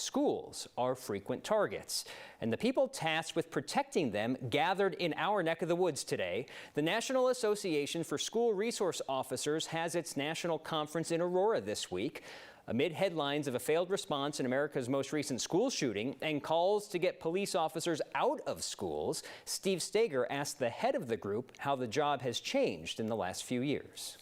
schools are frequent targets. And the people tasked with protecting them gathered in our neck of the woods today. The National Association for School Resource Officers has its national conference in Aurora this week. Amid headlines of a failed response in America's most recent school shooting and calls to get police officers out of schools, Steve Steger asked the head of the group how the job has changed in the last few years.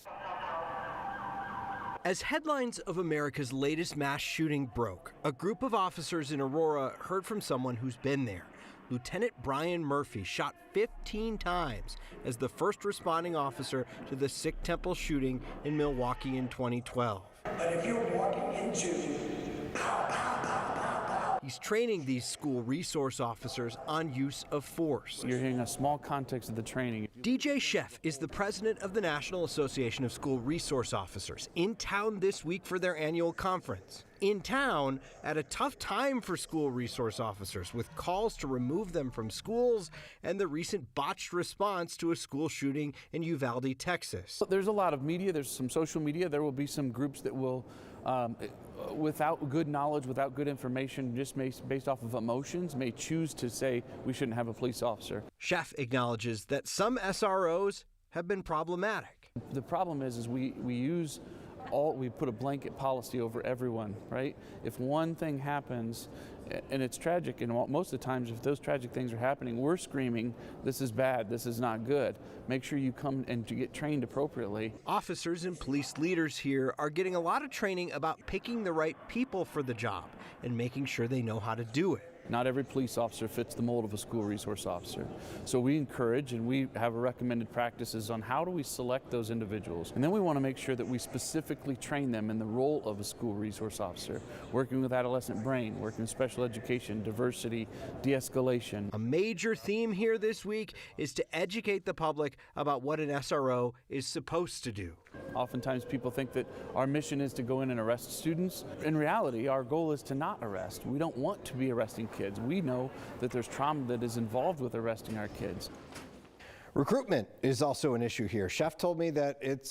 As headlines of America's latest mass shooting broke, a group of officers in Aurora heard from someone who's been there. Lieutenant Brian Murphy shot 15 times as the first responding officer to the Sikh temple shooting in Milwaukee in 2012. But if you're walking into He's training these school resource officers on use of force. You're hearing a small context of the training. DJ Sheff is the president of the National Association of School Resource Officers, in town this week for their annual conference. In town at a tough time for school resource officers, with calls to remove them from schools and the recent botched response to a school shooting in Uvalde, Texas. There's a lot of media, there's some social media, there will be some groups that will, without good knowledge, without good information, just based off of emotions, may choose to say we shouldn't have a police officer. Sheff acknowledges that some SROs have been problematic. The problem is we put a blanket policy over everyone, right? If one thing happens, and it's tragic, and most of the times if those tragic things are happening, we're screaming, this is bad, this is not good. Make sure you come and to get trained appropriately. Officers and police leaders here are getting a lot of training about picking the right people for the job and making sure they know how to do it. Not every police officer fits the mold of a school resource officer. So we encourage and we have recommended practices on how do we select those individuals. And then we want to make sure that we specifically train them in the role of a school resource officer, working with adolescent brain, working with special education, diversity, de-escalation. A major theme here this week is to educate the public about what an SRO is supposed to do. Oftentimes people think that our mission is to go in and arrest students. In reality, our goal is to not arrest. We don't want to be arresting kids. We know that there's trauma that is involved with arresting our kids. Recruitment is also an issue here. Sheff told me that it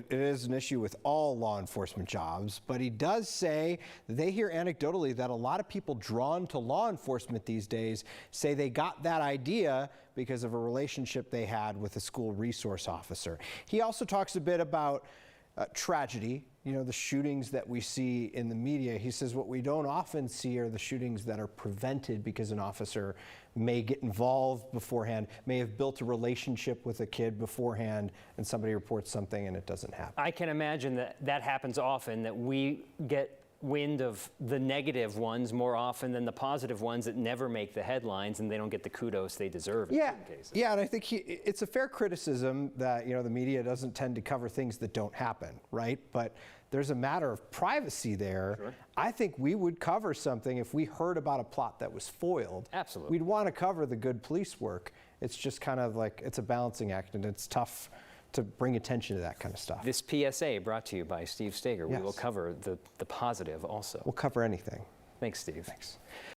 is an issue with all law enforcement jobs, but he does say they hear anecdotally that a lot of people drawn to law enforcement these days say they got that idea because of a relationship they had with a school resource officer. He also talks a bit about tragedy, you know, the shootings that we see in the media. He says what we don't often see are the shootings that are prevented because an officer may get involved beforehand, may have built a relationship with a kid beforehand, and somebody reports something and it doesn't happen. I can imagine that happens often, that we get wind of the negative ones more often than the positive ones that never make the headlines and they don't get the kudos they deserve in certain cases. Yeah, and I think it's a fair criticism that, you know, the media doesn't tend to cover things that don't happen, right? But there's a matter of privacy there. Sure. I think we would cover something if we heard about a plot that was foiled. Absolutely. We'd want to cover the good police work. It's just kind of like, it's a balancing act, and it's tough to bring attention to that kind of stuff. This PSA brought to you by Steve Steger. Yes. We will cover the positive also. We'll cover anything. Thanks, Steve. Thanks.